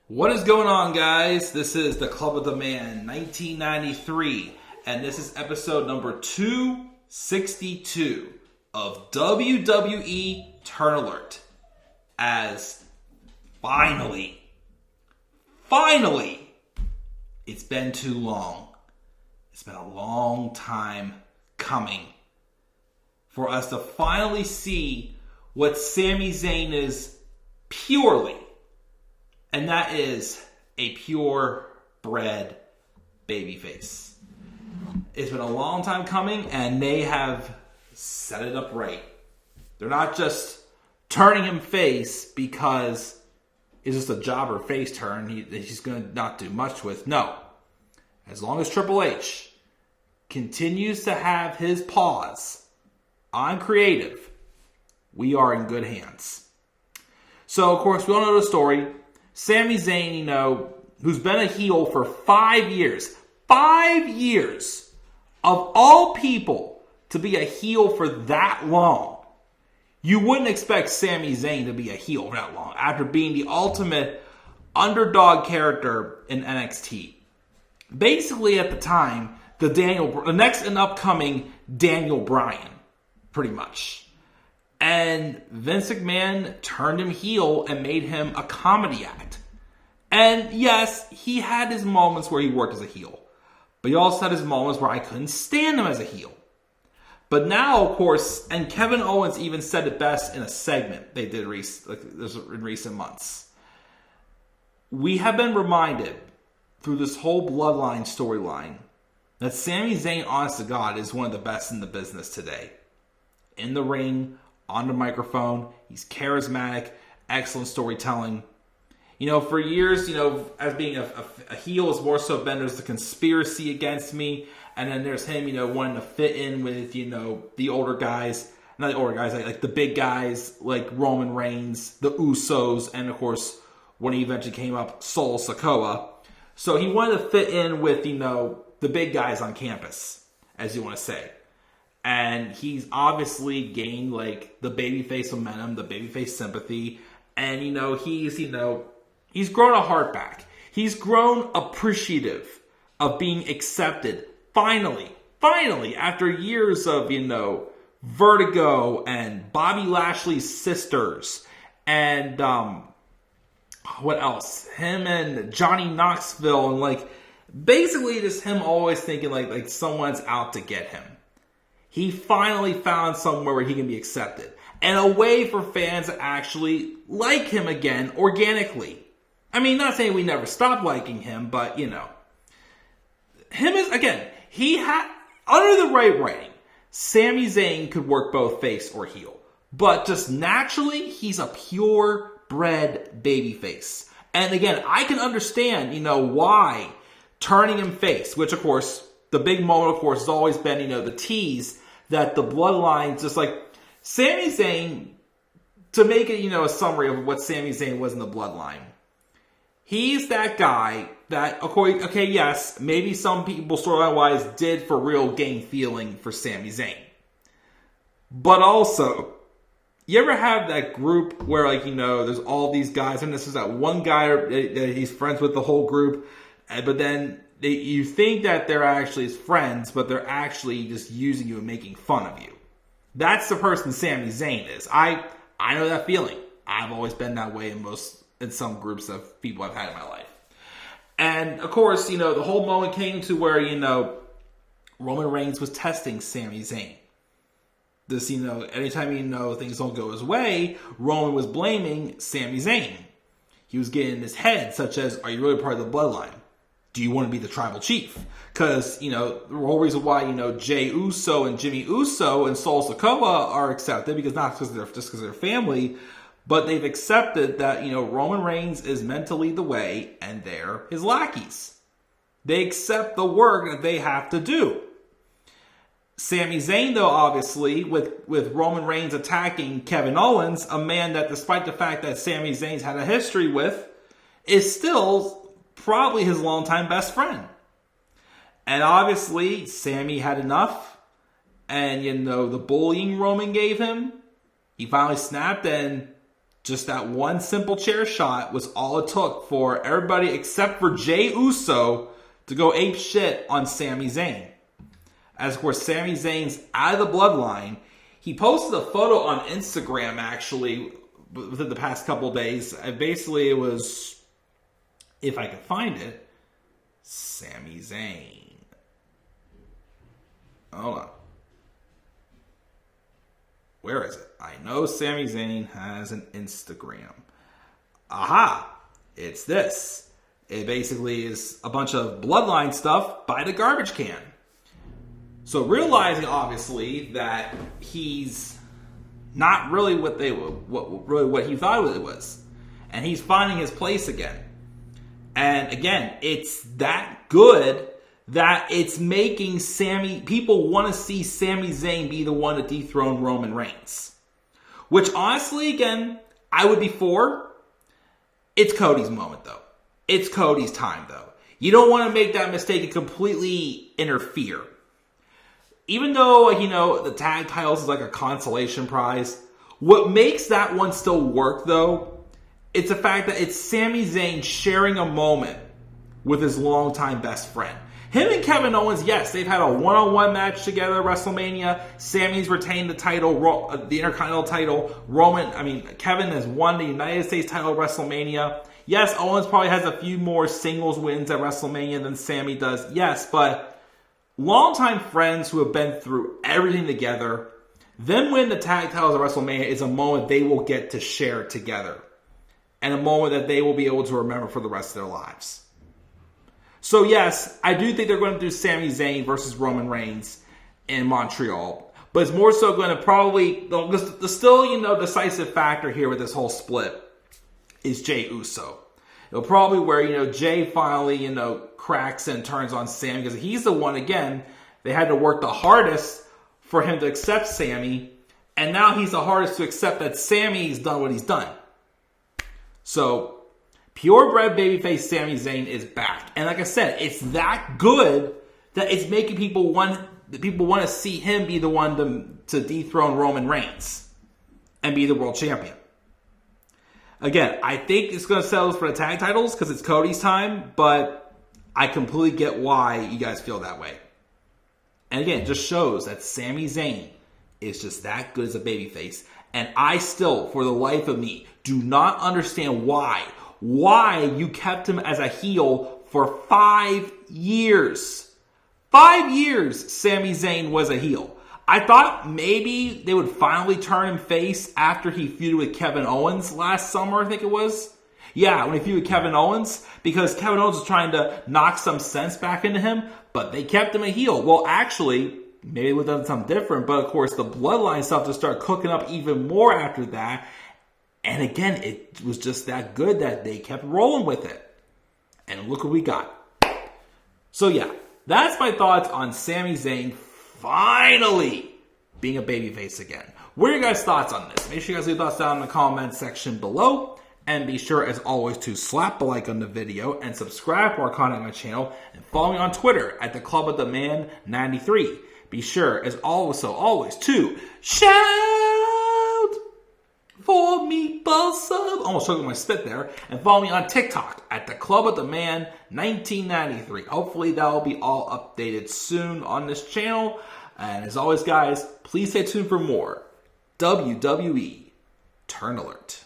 What is going on, guys? This is the Club of the Man 1993, and this is episode number 262 of WWE Turn Alert. As finally, it's been too long. It's been a long time coming for us to finally see what Sami Zayn is purely. And that is a purebred babyface. It's been a long time coming, and they have set it up right. They're not just turning him face because it's just a jobber face turn he's going to not do much with. No. As long as Triple H continues to have his paws on creative, we are in good hands. So, of course, we all know the story. Sami Zayn, who's been a heel for 5 years. 5 years of all people to be a heel for that long. You wouldn't expect Sami Zayn to be a heel for that long after being the ultimate underdog character in NXT. Basically, at the time, the next and upcoming Daniel Bryan, pretty much. And Vince McMahon turned him heel and made him a comedy act. And yes, he had his moments where he worked as a heel. But he also had his moments where I couldn't stand him as a heel. But now, of course, and Kevin Owens even said it best in a segment they did in recent months. We have been reminded through this whole Bloodline storyline that Sami Zayn, honest to God, is one of the best in the business today. In the ring, on the microphone, he's charismatic, excellent storytelling. For years, as being a heel is more so been there's the conspiracy against me, and then there's him, wanting to fit in with, the older guys, not the older guys, like the big guys, like Roman Reigns, the Usos, and of course, when he eventually came up, Solo Sikoa. So he wanted to fit in with, the big guys on campus, as you want to say. And he's obviously gained the babyface momentum, the babyface sympathy, and he's grown a heart back. He's grown appreciative of being accepted. Finally, after years of Vertigo and Bobby Lashley's sisters, and what else? Him and Johnny Knoxville, and basically just him always thinking like someone's out to get him. He finally found somewhere where he can be accepted. And a way for fans to actually like him again organically. I mean, not saying we never stopped liking him, but, him is, again, he had, under the right writing, Sami Zayn could work both face or heel. But just naturally, he's a purebred babyface. And again, I can understand, why turning him face, which, of course, the big moment, of course, has always been, the tease that the Bloodline, just like Sami Zayn, to make it, a summary of what Sami Zayn was in the Bloodline. He's that guy that, okay, yes, maybe some people storyline-wise did for real gain feeling for Sami Zayn. But also, you ever have that group where, there's all these guys, and this is that one guy that he's friends with the whole group, but then you think that they're actually his friends, but they're actually just using you and making fun of you. That's the person Sami Zayn is. I know that feeling. I've always been that way in some groups of people I've had in my life. And of course, the whole moment came to where, Roman Reigns was testing Sami Zayn. This, anytime things don't go his way, Roman was blaming Sami Zayn. He was getting in his head, such as, are you really part of the Bloodline? Do you want to be the tribal chief? Because, the whole reason why, Jey Uso and Jimmy Uso and Solo Sikoa are accepted, because not because they're family, but they've accepted that, Roman Reigns is meant to lead the way, and they're his lackeys. They accept the work that they have to do. Sami Zayn, though, obviously, with Roman Reigns attacking Kevin Owens, a man that, despite the fact that Sami Zayn's had a history with, is still probably his longtime best friend. And obviously, Sami had enough. And, the bullying Roman gave him, he finally snapped and Just that one simple chair shot was all it took for everybody except for Jey Uso to go ape shit on Sami Zayn. As of course, Sami Zayn's out of the bloodline. He posted a photo on Instagram actually within the past couple days. Basically, it was, if I could find it, Sami Zayn. Hold on. Where is it? I know Sami Zayn has an Instagram. Aha! It's this. It basically is a bunch of bloodline stuff by the garbage can. So realizing, obviously, that he's not really what he thought it was. And he's finding his place again. And again, it's that good that it's making people want to see Sami Zayn be the one to dethrone Roman Reigns. Which honestly, again, I would be for. It's Cody's moment, though. It's Cody's time, though. You don't want to make that mistake and completely interfere. Even though, the tag titles is like a consolation prize, what makes that one still work, though, it's the fact that it's Sami Zayn sharing a moment with his longtime best friend. Him and Kevin Owens, yes, they've had a one-on-one match together at WrestleMania. Sammy's retained the title, the Intercontinental title. Kevin has won the United States title at WrestleMania. Yes, Owens probably has a few more singles wins at WrestleMania than Sammy does. Yes, but longtime friends who have been through everything together, them winning the tag titles at WrestleMania is a moment they will get to share together. And a moment that they will be able to remember for the rest of their lives. So yes, I do think they're going to do Sami Zayn versus Roman Reigns in Montreal. But it's more so going to probably, the still, decisive factor here with this whole split is Jey Uso. It'll probably where, Jey finally, cracks and turns on Sami because he's the one, again, they had to work the hardest for him to accept Sami. And now he's the hardest to accept that Sami's done what he's done. So, purebred babyface Sami Zayn is back. And like I said, it's that good that it's making people want to see him be the one to dethrone Roman Reigns and be the world champion. Again, I think it's going to settle for the tag titles because it's Cody's time, but I completely get why you guys feel that way. And again, it just shows that Sami Zayn is just that good as a babyface. And I still, for the life of me, do not understand why you kept him as a heel for 5 years. 5 years Sami Zayn was a heel. I thought maybe they would finally turn him face after he feuded with Kevin Owens last summer, I think it was. Yeah, when he feuded with Kevin Owens, because Kevin Owens was trying to knock some sense back into him, but they kept him a heel. Well, actually, maybe they would have done something different, but of course the Bloodline stuff just started cooking up even more after that. And again, it was just that good that they kept rolling with it. And look what we got. So yeah, that's my thoughts on Sami Zayn finally being a babyface again. What are your guys' thoughts on this? Make sure you guys leave thoughts down in the comment section below. And be sure, as always, to slap a like on the video and subscribe to our content on my channel. And follow me on Twitter at the Club of the Man 93. Be sure, as always, to shout for meatball sub. Almost choked my spit there. And follow me on TikTok at the Club of the Man 1993. Hopefully that will be all updated soon on this channel. And as always, guys, please stay tuned for more WWE Turn Alert.